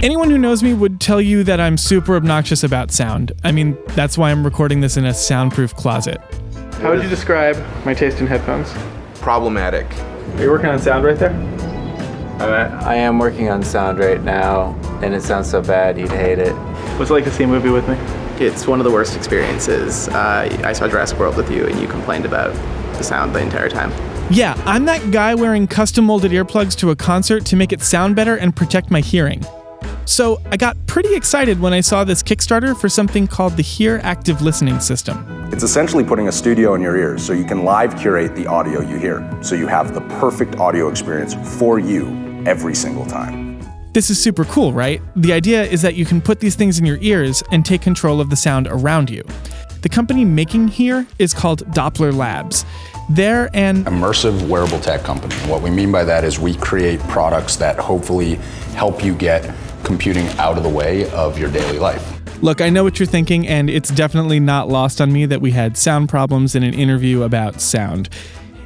Anyone who knows me would tell you that I'm super obnoxious about sound. I mean, that's why I'm recording this in a soundproof closet. How would you describe my taste in headphones? Problematic. Are you working on sound right there? I am working on sound right now, and it sounds so bad you'd hate it. What's it like to see a movie with me? It's one of the worst experiences. I saw Jurassic World with you and you complained about the sound the entire time. Yeah, I'm that guy wearing custom molded earplugs to a concert to make it sound better and protect my hearing. So I got pretty excited when I saw this Kickstarter for something called the Here Active Listening System. It's essentially putting a studio in your ears so you can live curate the audio you hear, so you have the perfect audio experience for you every single time. This is super cool, right? The idea is that you can put these things in your ears and take control of the sound around you. The company making Here is called Doppler Labs. They're an immersive wearable tech company. What we mean by that is we create products that hopefully help you get computing out of the way of your daily life. Look, I know what you're thinking, and it's definitely not lost on me that we had sound problems in an interview about sound.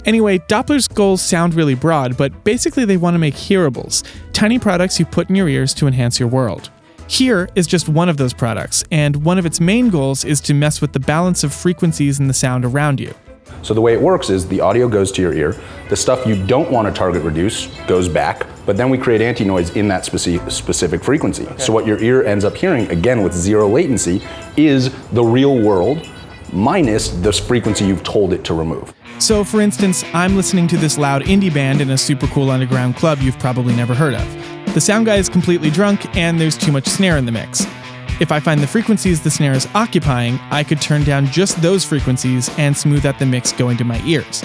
Anyway, Doppler's goals sound really broad, but basically they want to make hearables, tiny products you put in your ears to enhance your world. Here is just one of those products, and one of its main goals is to mess with the balance of frequencies in the sound around you. So the way it works is the audio goes to your ear, the stuff you don't want to target reduce goes back, but then we create anti-noise in that specific frequency. Okay. So what your ear ends up hearing, again with zero latency, is the real world minus this frequency you've told it to remove. So for instance, I'm listening to this loud indie band in a super cool underground club you've probably never heard of. The sound guy is completely drunk and there's too much snare in the mix. If I find the frequencies the snare is occupying, I could turn down just those frequencies and smooth out the mix going to my ears.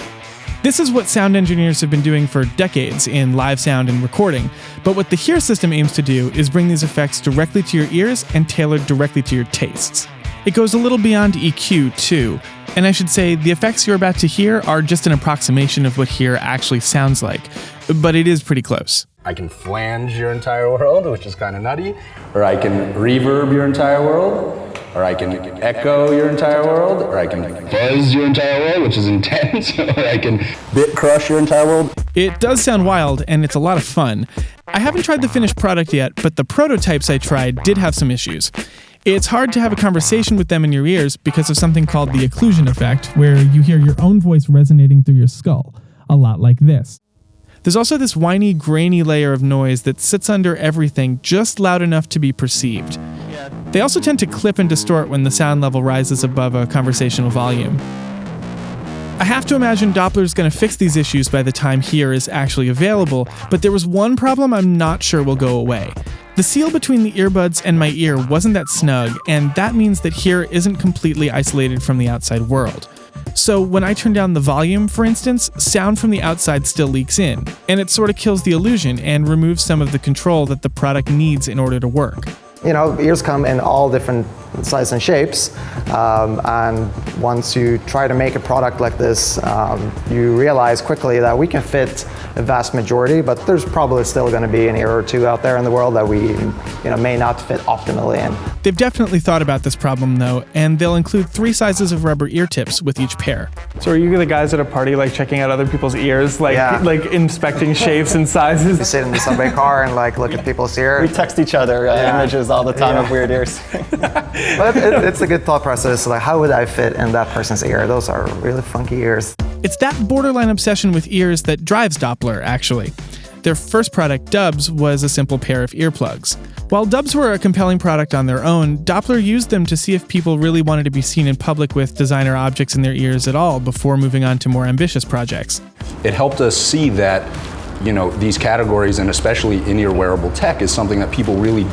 This is what sound engineers have been doing for decades in live sound and recording, but what the Here system aims to do is bring these effects directly to your ears and tailored directly to your tastes. It goes a little beyond EQ too, and I should say the effects you're about to hear are just an approximation of what Here actually sounds like, but it is pretty close. I can flange your entire world, which is kind of nutty, or I can reverb your entire world, or I can echo your entire world, or I can buzz your entire world, which is intense, or I can bit crush your entire world. It does sound wild, and it's a lot of fun. I haven't tried the finished product yet, but the prototypes I tried did have some issues. It's hard to have a conversation with them in your ears because of something called the occlusion effect, where you hear your own voice resonating through your skull, a lot like this. There's also this whiny, grainy layer of noise that sits under everything just loud enough to be perceived. They also tend to clip and distort when the sound level rises above a conversational volume. I have to imagine Doppler's going to fix these issues by the time Here is actually available, but there was one problem I'm not sure will go away. The seal between the earbuds and my ear wasn't that snug, and that means that Here isn't completely isolated from the outside world. So when I turn down the volume, for instance, sound from the outside still leaks in, and it sort of kills the illusion and removes some of the control that the product needs in order to work. You know, ears come in all different sizes and shapes, and once you try to make a product like this, you realize quickly that we can fit a vast majority, but there's probably still going to be an ear or two out there in the world that we may not fit optimally in. They've definitely thought about this problem though, and they'll include 3 sizes of rubber ear tips with each pair. So are you the guys at a party like checking out other people's ears, like inspecting shapes and sizes? You sit in the subway car and look at people's ears. We text each other images all the time of weird ears. But it's a good thought process. Like, how would I fit in that person's ear? Those are really funky ears. It's that borderline obsession with ears that drives Doppler, actually. Their first product, Dubs, was a simple pair of earplugs. While Dubs were a compelling product on their own, Doppler used them to see if people really wanted to be seen in public with designer objects in their ears at all before moving on to more ambitious projects. It helped us see that these categories, and especially in-ear wearable tech, is something that people really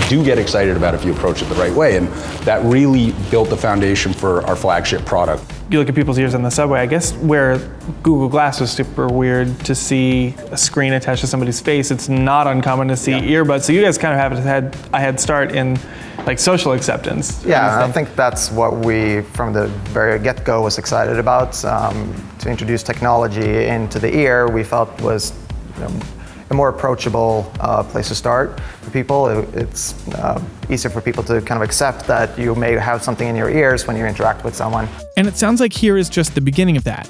do get excited about if you approach it the right way, and that really built the foundation for our flagship product. You look at people's ears on the subway, I guess where Google Glass was super weird to see a screen attached to somebody's face, it's not uncommon to see earbuds. So you guys kind of have had a head start in social acceptance. Yeah, I think that's what we, from the very get-go, was excited about. To introduce technology into the ear, we felt was a more approachable place to start for people. It's easier for people to kind of accept that you may have something in your ears when you interact with someone. And it sounds like Here is just the beginning of that.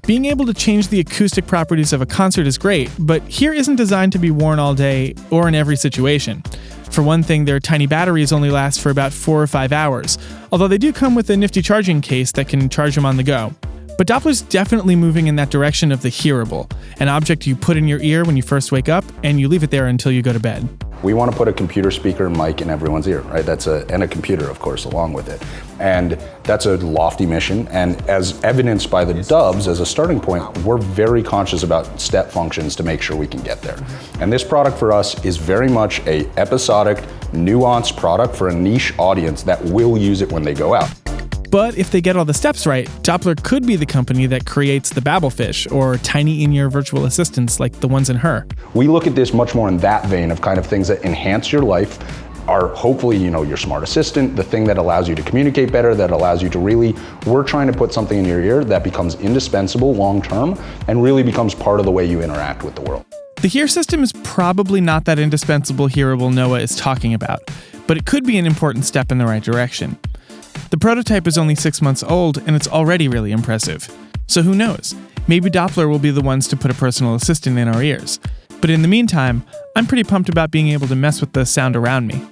Being able to change the acoustic properties of a concert is great, but Here isn't designed to be worn all day or in every situation. For one thing, their tiny batteries only last for about 4 or 5 hours, although they do come with a nifty charging case that can charge them on the go. But Doppler's definitely moving in that direction of the hearable, an object you put in your ear when you first wake up and you leave it there until you go to bed. We want to put a computer speaker and mic in everyone's ear, right? And a computer, of course, along with it. And that's a lofty mission. And as evidenced by the dubs as a starting point, we're very conscious about step functions to make sure we can get there. And this product for us is very much a episodic, nuanced product for a niche audience that will use it when they go out. But if they get all the steps right, Doppler could be the company that creates the Babelfish or tiny in-ear virtual assistants like the ones in Her. We look at this much more in that vein of kind of things that enhance your life, are hopefully, your smart assistant, the thing that allows you to communicate better, that allows you to really, we're trying to put something in your ear that becomes indispensable long-term and really becomes part of the way you interact with the world. The Here system is probably not that indispensable hearable Noah is talking about, but it could be an important step in the right direction. The prototype is only 6 months old, and it's already really impressive. So who knows? Maybe Doppler will be the ones to put a personal assistant in our ears. But in the meantime, I'm pretty pumped about being able to mess with the sound around me.